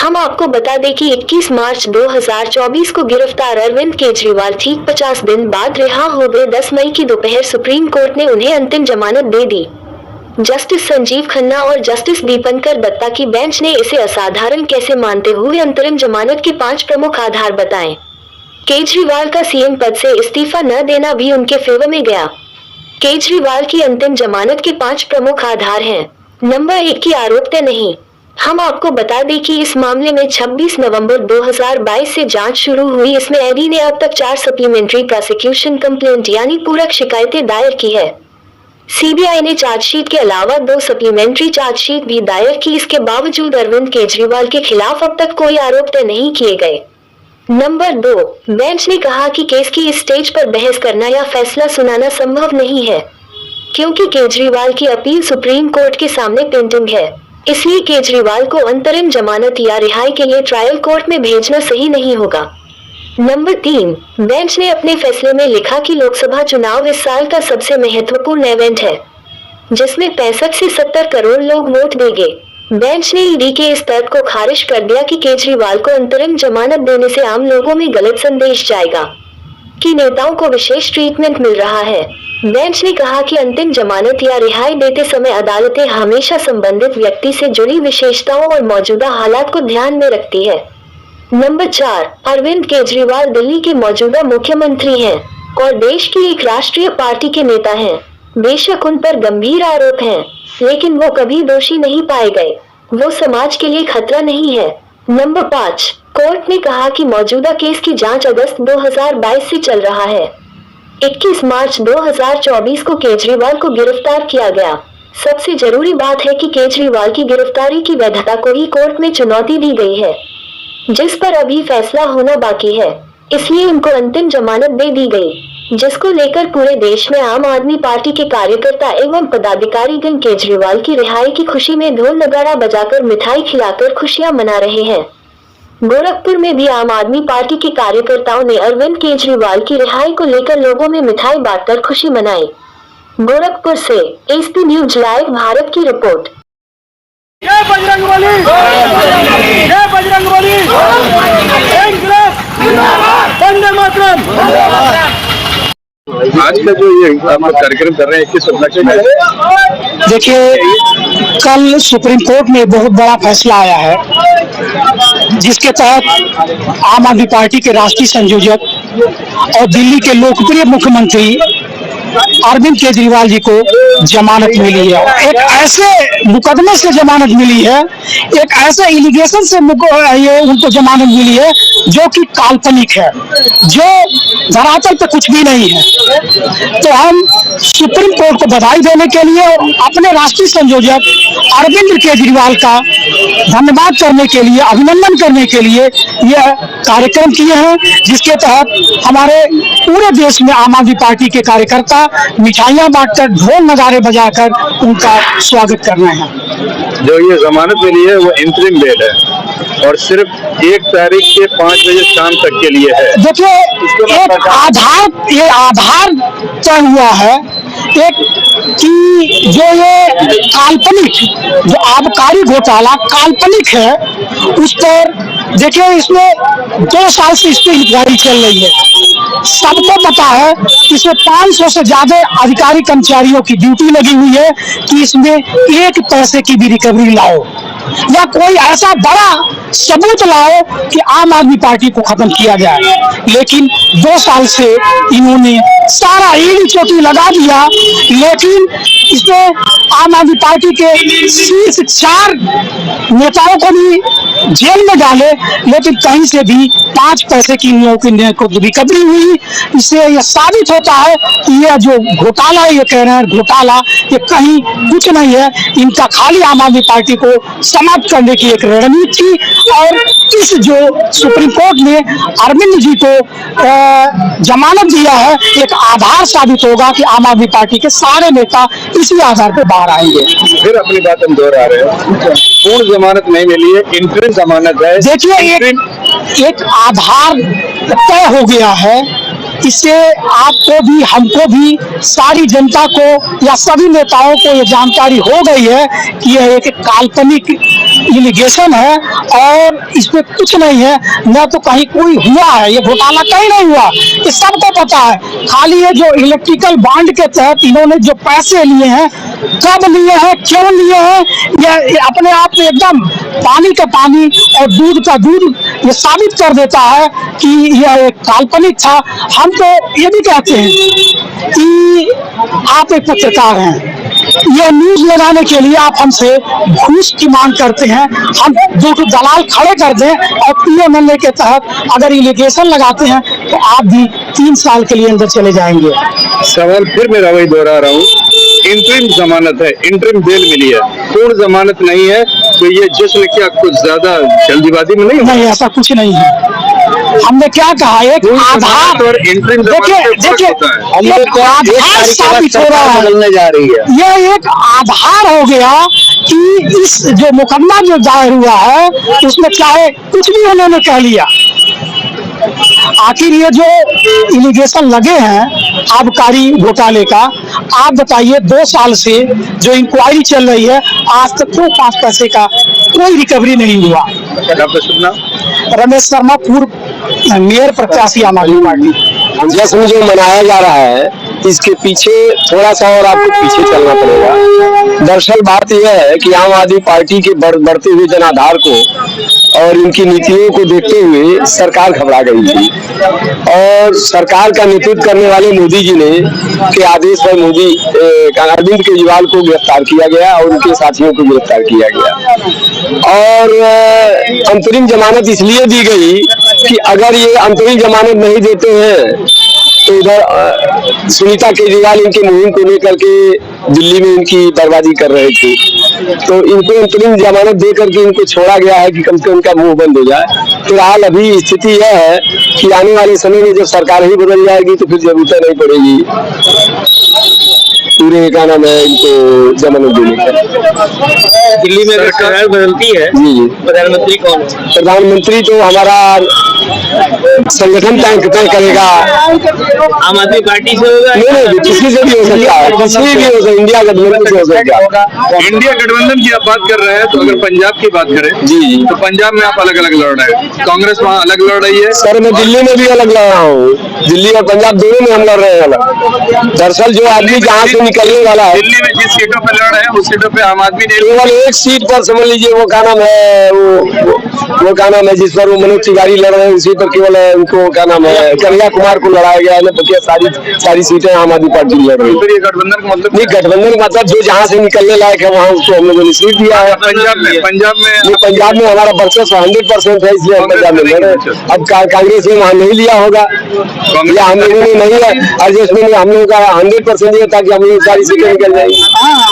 हम आपको बता दें कि 21 मार्च 2024 को गिरफ्तार अरविंद केजरीवाल ठीक 50 दिन बाद रिहा हो गए। 10 मई की दोपहर सुप्रीम कोर्ट ने उन्हें अंतिम जमानत दे दी। जस्टिस संजीव खन्ना और जस्टिस दीपंकर दत्ता की बेंच ने इसे असाधारण कैसे मानते हुए अंतरिम जमानत के 5 प्रमुख आधार बताए। केजरीवाल का सीएम पद से इस्तीफा न देना भी उनके फेवर में गया। केजरीवाल की अंतिम जमानत के 5 प्रमुख आधार हैं। नंबर 1 की आरोप तय नहीं। हम आपको बता दें कि इस मामले में 26 नवंबर 2022 से जांच शुरू हुई। इसमें ईडी ने अब तक 4 सप्लीमेंट्री प्रोसिक्यूशन कंप्लेंट यानी पूरक शिकायतें दायर की है। सीबीआई ने चार्जशीट के अलावा 2 सप्लीमेंट्री चार्जशीट भी दायर की। इसके बावजूद अरविंद केजरीवाल के खिलाफ अब तक कोई आरोप तय नहीं किए गए। नंबर 2, बेंच ने कहा कि केस की इस स्टेज पर बहस करना या फैसला सुनाना संभव नहीं है, क्योंकि केजरीवाल की अपील सुप्रीम कोर्ट के सामने पेंडिंग है। इसलिए केजरीवाल को अंतरिम जमानत या रिहाई के लिए ट्रायल कोर्ट में भेजना सही नहीं होगा। नंबर 3, बेंच ने अपने फैसले में लिखा कि लोकसभा चुनाव इस साल का सबसे महत्वपूर्ण इवेंट है, जिसमें 65 से 70 करोड़ लोग वोट देंगे। बेंच ने ईडी के इस तर्क को खारिज कर दिया कि केजरीवाल को अंतरिम जमानत देने से आम लोगों में गलत संदेश जाएगा कि नेताओं को विशेष ट्रीटमेंट मिल रहा है। बेंच ने कहा कि अंतिम जमानत या रिहाई देते समय अदालतें हमेशा संबंधित व्यक्ति से जुड़ी विशेषताओं और मौजूदा हालात को ध्यान में रखती है। नंबर 4, अरविंद केजरीवाल दिल्ली के मौजूदा मुख्यमंत्री हैं और देश की एक राष्ट्रीय पार्टी के नेता हैं। बेशक उन पर गंभीर आरोप हैं, लेकिन वो कभी दोषी नहीं पाए गए। वो समाज के लिए खतरा नहीं है। नंबर 5, कोर्ट ने कहा कि मौजूदा केस की जांच अगस्त 2022 से चल रहा है। 21 मार्च 2024 को केजरीवाल को गिरफ्तार किया गया। सबसे जरूरी बात है कि केजरीवाल की गिरफ्तारी की वैधता को ही कोर्ट में चुनौती दी गई है, जिस पर अभी फैसला होना बाकी है। इसलिए उनको अंतिम जमानत दे दी गई, जिसको लेकर पूरे देश में आम आदमी पार्टी के कार्यकर्ता एवं पदाधिकारीगण केजरीवाल की रिहाई की खुशी में ढोल नगाड़ा बजाकर मिठाई खिलाकर खुशियां मना रहे हैं। गोरखपुर में भी आम आदमी पार्टी के कार्यकर्ताओं ने अरविंद केजरीवाल की रिहाई को लेकर लोगों में मिठाई बांटकर खुशी मनाई। गोरखपुर से एसपी न्यूज लाइव भारत की रिपोर्ट। जय बजरंगबली, जय बजरंगबली, वंदे मातरम। आज का जो ये आप कार्यक्रम कर रहे हैं किस उपलक्ष्य में? देखिए, कल सुप्रीम कोर्ट में बहुत बड़ा फैसला आया है, जिसके तहत आम आदमी पार्टी के राष्ट्रीय संयोजक और दिल्ली के लोकप्रिय मुख्यमंत्री अरविंद केजरीवाल जी को जमानत मिली है। एक ऐसे मुकदमे से जमानत मिली है, एक ऐसे एलिगेशन से ये उनको जमानत मिली है जो कि काल्पनिक है, जो धरातल पे कुछ भी नहीं है। तो हम सुप्रीम कोर्ट को बधाई देने के लिए और अपने राष्ट्रीय संयोजक अरविंद केजरीवाल का धन्यवाद करने के लिए, अभिनंदन करने के लिए यह कार्यक्रम किए हैं, जिसके तहत हमारे पूरे देश में आम आदमी पार्टी के कार्यकर्ता मिठाइयां बांटकर, ढोल नगाड़े बजाकर उनका स्वागत कर रहे हैं। जो ये जमानत मिली है वो इंटरिम बेल है और सिर्फ 1 तारीख के 5 बजे शाम तक के लिए है। देखिए, ये आधार तय हुआ है एक कि जो ये काल्पनिक, जो आबकारी घोटाला काल्पनिक है, उस पर देखिए इसमें 2 साल से इस पर इंक्वायरी चल रही है। सबको पता है इसमें 500 से ज्यादा अधिकारी कर्मचारियों की ड्यूटी लगी हुई है कि इसमें 1 पैसे की भी रिकवरी लाओ या कोई ऐसा बड़ा सबूत लाओ कि आम आदमी पार्टी को खत्म किया जाए। लेकिन 2 साल से इन्होंने सारा ईडी चोटी लगा दिया, लेकिन इसमें आम आदमी पार्टी के शीर्ष 4 नेताओं को भी जेल में डाले, लेकिन कहीं से भी 5 पैसे की रिकवरी हुई। इससे यह साबित होता है कि यह जो घोटाला ये कह रहे हैं घोटाला, ये कहीं कुछ नहीं है। इनका खाली आम आदमी पार्टी को समाप्त करने की एक रणनीति थी और इस जो सुप्रीम कोर्ट ने अरविंद जी को जमानत दिया है, एक आधार साबित होगा कि आम आदमी पार्टी के सारे नेता इसी आधार पर बाहर आएंगे। फिर अपनी बात हम दोहरा रहे हैं, पूर्ण जमानत नहीं मिली है, इंटरिम जमानत है। देखिए, एक आधार तय हो गया है, इससे आपको भी, हमको भी, सारी जनता को या सभी नेताओं को ये जानकारी हो गई है कि यह एक काल्पनिक इलिगेशन है और इसमें कुछ नहीं है, न तो कहीं कोई हुआ है, ये घोटाला कहीं नहीं हुआ, ये सबको पता है। खाली ये जो इलेक्ट्रिकल बॉन्ड के तहत इन्होंने जो पैसे लिए हैं, कब लिए हैं, क्यों लिए हैं, ये अपने आप में एकदम पानी का पानी और दूध का दूध ये साबित कर देता है कि यह एक काल्पनिक था। हम तो ये भी कहते हैं कि आप एक पत्रकार हैं, यह न्यूज लगाने के लिए आप हमसे घूस की मांग करते हैं, हम दो दलाल खड़े कर दें और पीएमएलए के तहत अगर इलिगेशन लगाते हैं तो आप भी 3 साल के लिए अंदर चले जाएंगे। सवाल फिर मेरा वही दोहरा रहा हूँ, इंटरिम जमानत है, इंटरिम बेल मिली है, पूर्ण जमानत नहीं है, तो ये जश्न क्या कुछ ज्यादा जल्दीबाजी में नहीं, ऐसा कुछ नहीं है। हमने क्या कहा, एक आधार और इंटरिम देखिए एक आधार साबित हो रहा है, बदलने जा रही है। यह एक आधार हो गया कि इस जो मुकदमा जो दायर हुआ है उसमें चाहे कुछ भी उन्होंने कह लिया, आखिर ये जो इलिगेशन लगे हैं आबकारी घोटाले का, आप बताइए 2 साल से जो इंक्वायरी चल रही है आज तक कोई 5 पैसे का कोई रिकवरी नहीं हुआ। रमेश शर्मा, पूर्व मेयर प्रत्याशी आम आदमी पार्टी। जश्न जो मनाया जा रहा है इसके पीछे थोड़ा सा और आपको पीछे चलना पड़ेगा। दरअसल बात यह है कि आम आदमी पार्टी के बढ़ते हुए जनाधार को और इनकी नीतियों को देखते हुए सरकार घबरा गई थी और सरकार का नेतृत्व करने वाले मोदी जी ने के आदेश पर अरविंद केजरीवाल को गिरफ्तार किया गया और उनके साथियों को गिरफ्तार किया गया और अंतरिम जमानत इसलिए दी गई कि अगर ये अंतरिम जमानत नहीं देते हैं तो इधर सुनीता केजरीवाल इनकी मुहिम को लेकर के दिल्ली में इनकी बर्बादी कर रहे थे, तो इनको अंतरिम जमानत दे करके इनको छोड़ा गया है कि कम से कम उनका मुंह बंद हो जाए। फिलहाल अभी स्थिति यह है कि आने वाले समय में जब सरकार ही बदल जाएगी तो फिर जरूरत नहीं पड़ेगी पूरे का नाम है इनको जमानत देने का। दिल्ली में सरकार बदलती है, जी प्रधानमंत्री कौन? प्रधानमंत्री तो हमारा संगठन तय करेगा। आम आदमी पार्टी से होगा? नहीं, किसी से भी हो सकता है, किसी भी हो सकता है, इंडिया गठबंधन से हो सकता है। इंडिया गठबंधन की आप बात कर रहे हैं, तो अगर पंजाब की बात करें जी तो पंजाब में आप अलग अलग लड़ रहे हैं, कांग्रेस वहाँ अलग लड़ रही है। सर, मैं दिल्ली में भी अलग लड़ रहा हूँ, दिल्ली और पंजाब दोनों में हम लड़ रहे हैं अलग। दरअसल जो आदमी जहाँ से निकलने वाला है, दिल्ली में जिस सीटों पर लड़ रहे हैं उस सीटों पे आम आदमी ने केवल एक सीट पर समझ लीजिए वो क्या नाम है, वो क्या नाम है जिस पर वो मनोज तिवारी लड़ रहे हैं उसी पर केवल उनको क्या नाम है कन्हैया कुमार को लड़ाया गया है, बल्कि सारी सीटें आम आदमी पार्टी लड़ रही है। फिर ये गठबंधन का मतलब नहीं, गठबंधन का मतलब जो जहाँ से निकलने लायक है वहाँ उसको हम लोगों ने सीट दिया है। पंजाब में हमारा वर्चस्व 100% है, इसलिए हम पंजाब में लड़ रहे हैं। अब कांग्रेस ने वहाँ नहीं लिया होगा या हम लोगों ने नहीं है एडजस्टमेंट, हम लोगों का 100% ये था कि हम लोग सारी सीटें निकल जाएंगी।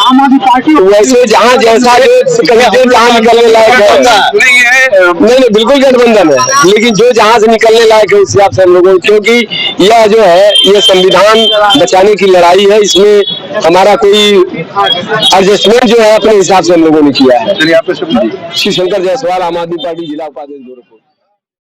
आम आदमी पार्टी वैसे जहाँ जैसा जहाँ निकलने लायक है नहीं, बिल्कुल गठबंधन है, लेकिन जो जहाँ से निकलने लायक है उस हिसाब से हम लोगों, क्योंकि यह जो है ये संविधान बचाने की लड़ाई है, इसमें हमारा कोई एडजस्टमेंट जो है अपने हिसाब से हम लोगों ने किया है। शिव शंकर जायसवाल, आम आदमी पार्टी, जिला उपाध्यक्ष।